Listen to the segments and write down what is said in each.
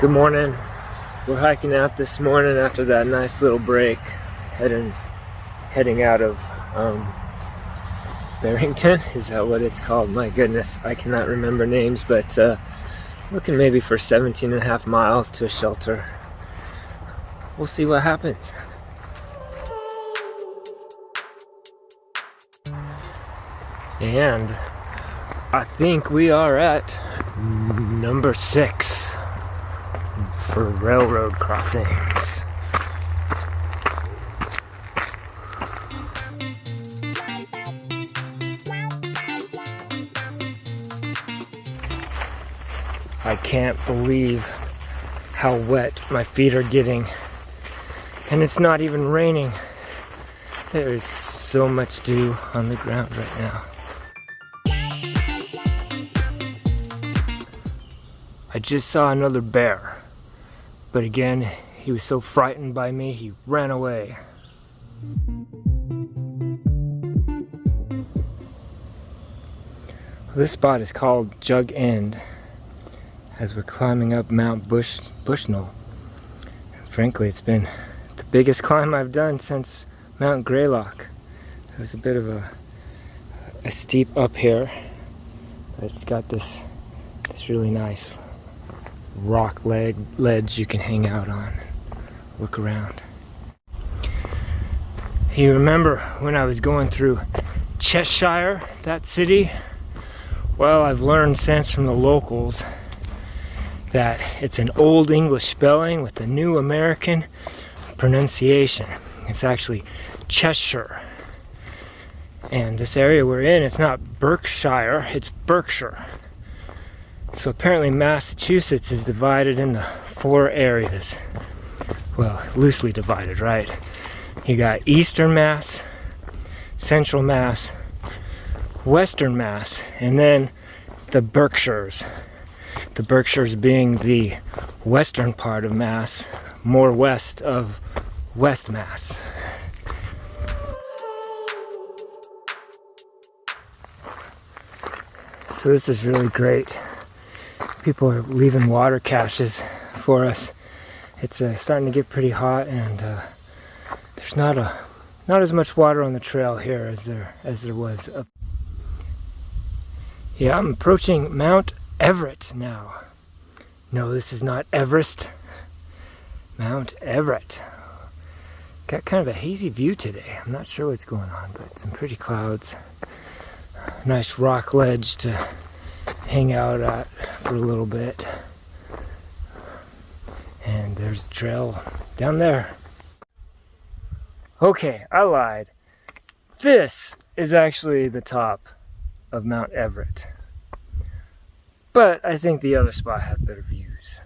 Good morning. We're hiking out this morning after that nice little break, heading out of Barrington. Is that what it's called? My goodness, I cannot remember names, but looking maybe for 17.5 miles to a shelter. We'll see what happens. And I think we are at number 6 for railroad crossings. I can't believe how wet my feet are getting, and it's not even raining. There is so much dew on the ground right now. I just saw another bear, but again, he was so frightened by me, he ran away. This spot is called Jug End, as we're climbing up Mount Bushnell. Frankly, it's been the biggest climb I've done since Mount Greylock. It was a bit of a steep up here, but it's got this really nice rock ledge you can hang out on, look around. You remember when I was going through Cheshire, that city? Well, I've learned since from the locals that it's an old English spelling with a new American pronunciation. It's actually Cheshire. And this area we're in, it's not Berkshire, it's Berkshire. So apparently Massachusetts is divided into 4 areas. Well, loosely divided, right? You got Eastern Mass, Central Mass, Western Mass, and then the Berkshires. The Berkshires being the western part of Mass, more west of West Mass. So this is really great. People are leaving water caches for us. It's starting to get pretty hot, and there's not as much water on the trail here as there was up. Yeah, I'm approaching Mount Everett now. No, this is not Everest. Mount Everett. Got kind of a hazy view today. I'm not sure what's going on, but some pretty clouds. Nice rock ledge to hang out at for a little bit. And there's the trail down there. Okay, I lied. This is actually the top of Mount Everett. But I think the other spot had better views.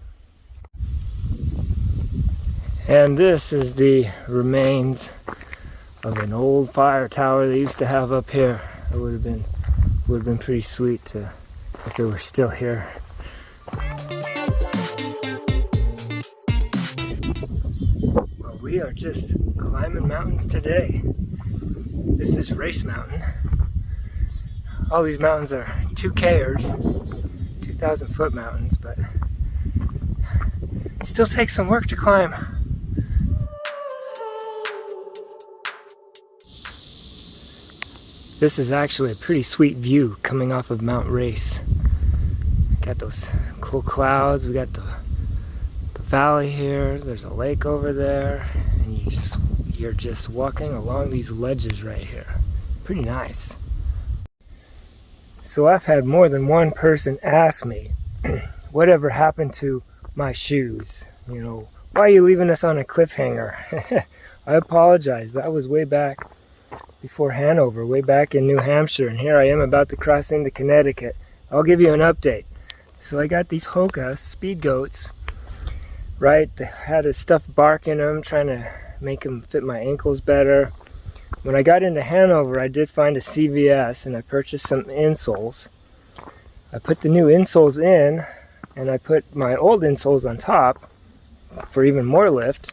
And this is the remains of an old fire tower they used to have up here. It would have been pretty sweet to, if it were still here. Well, we are just climbing mountains today. This is Race Mountain. All these mountains are 2Kers, 2,000-foot mountains, but it still takes some work to climb. This is actually a pretty sweet view coming off of Mount Race. Got those cool clouds, we got the valley here, there's a lake over there, and you're just walking along these ledges right here. Pretty nice. So I've had more than one person ask me, whatever happened to my shoes? You know, why are you leaving us on a cliffhanger? I apologize, that was way back before Hanover, way back in New Hampshire, and here I am about to cross into Connecticut. I'll give you an update. So I got these Hoka speed goats, right? They had a stuffed bark in them, trying to make them fit my ankles better. When I got into Hanover, I did find a CVS, and I purchased some insoles. I put the new insoles in, and I put my old insoles on top for even more lift.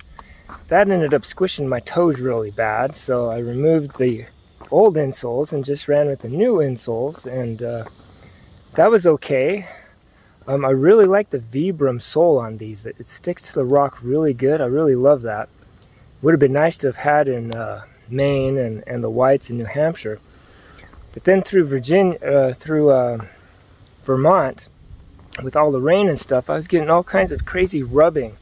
That ended up squishing my toes really bad, so I removed the old insoles and just ran with the new insoles, and that was okay. I really like the Vibram sole on these. It sticks to the rock really good. I really love that. Would have been nice to have had in Maine and the whites in New Hampshire. But then through Vermont, with all the rain and stuff, I was getting all kinds of crazy rubbing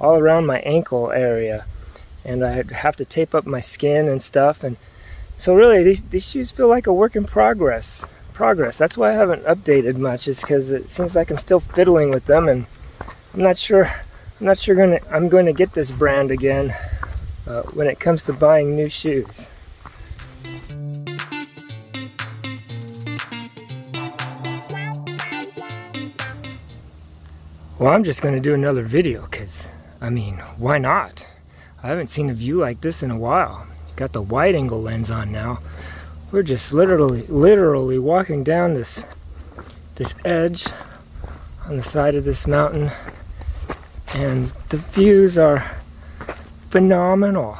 all around my ankle area. And I'd have to tape up my skin and stuff. And so really, these shoes feel like a work in progress. That's why I haven't updated much, is because it seems like I'm still fiddling with them, and I'm not sure I'm going to get this brand again when it comes to buying new shoes. Well, I'm just going to do another video because, I mean, why not? I haven't seen a view like this in a while. Got the wide angle lens on now. We're just literally walking down this edge on the side of this mountain, and the views are phenomenal.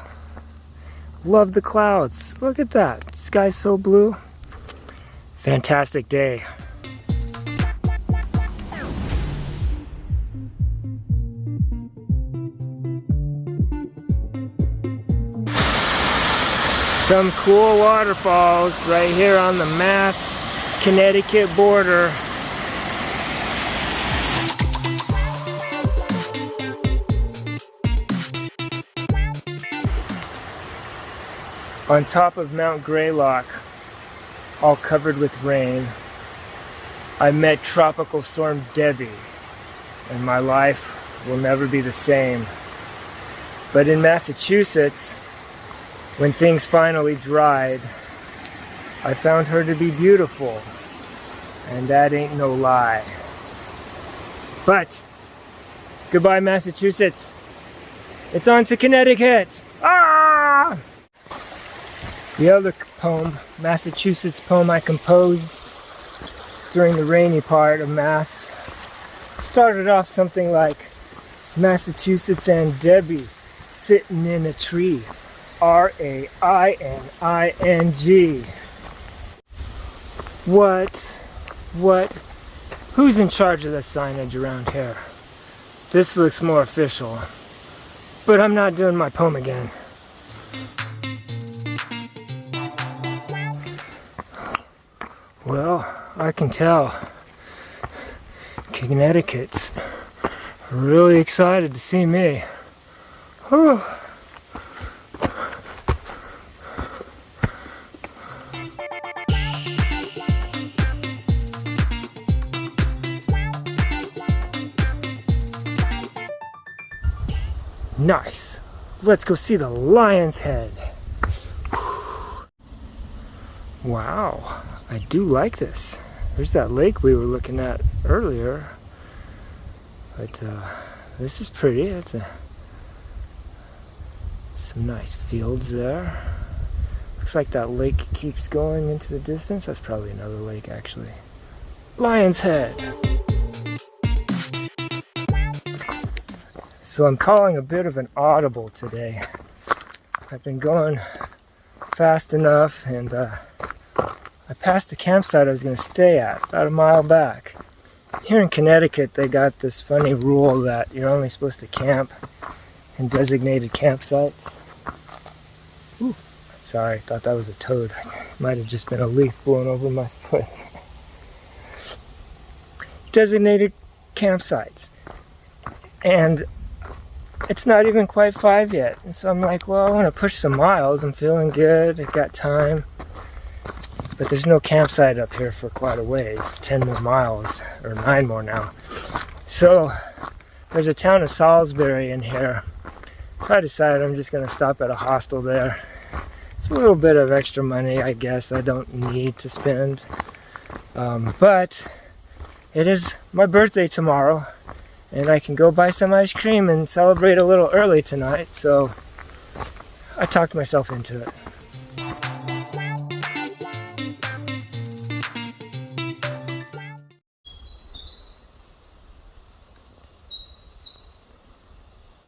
Love the clouds. Look at that. The sky's so blue. Fantastic day. Some cool waterfalls right here on the Mass Connecticut border. On top of Mount Greylock, all covered with rain, I met Tropical Storm Debbie, and my life will never be the same. But in Massachusetts, when things finally dried, I found her to be beautiful, and that ain't no lie. But, goodbye Massachusetts. It's on to Connecticut. Ah! The other poem, Massachusetts poem I composed during the rainy part of Mass, started off something like, Massachusetts and Debbie sitting in a tree. R-A-I-N-I-N-G. What? Who's in charge of the signage around here? This looks more official. But I'm not doing my poem again. Well, I can tell Connecticut's really excited to see me. Whew. Nice. Let's go see the lion's head. Wow, I do like this. There's that lake we were looking at earlier. But this is pretty. It's some nice fields there. Looks like that lake keeps going into the distance. That's probably another lake, actually. Lion's Head. So I'm calling a bit of an audible today. I've been going fast enough, and I passed the campsite I was going to stay at, about a mile back. Here in Connecticut, they got this funny rule that you're only supposed to camp in designated campsites. Ooh, sorry, I thought that was a toad. Might have just been a leaf blowing over my foot. Designated campsites. And it's not even quite 5 yet. And so I'm like, well, I want to push some miles. I'm feeling good. I've got time. But there's no campsite up here for quite a ways. 10 more miles, or 9 more now. So there's a town of Salisbury in here. So I decided I'm just going to stop at a hostel there. It's a little bit of extra money, I guess. I don't need to spend. But it is my birthday tomorrow. And I can go buy some ice cream and celebrate a little early tonight. So I talked myself into it.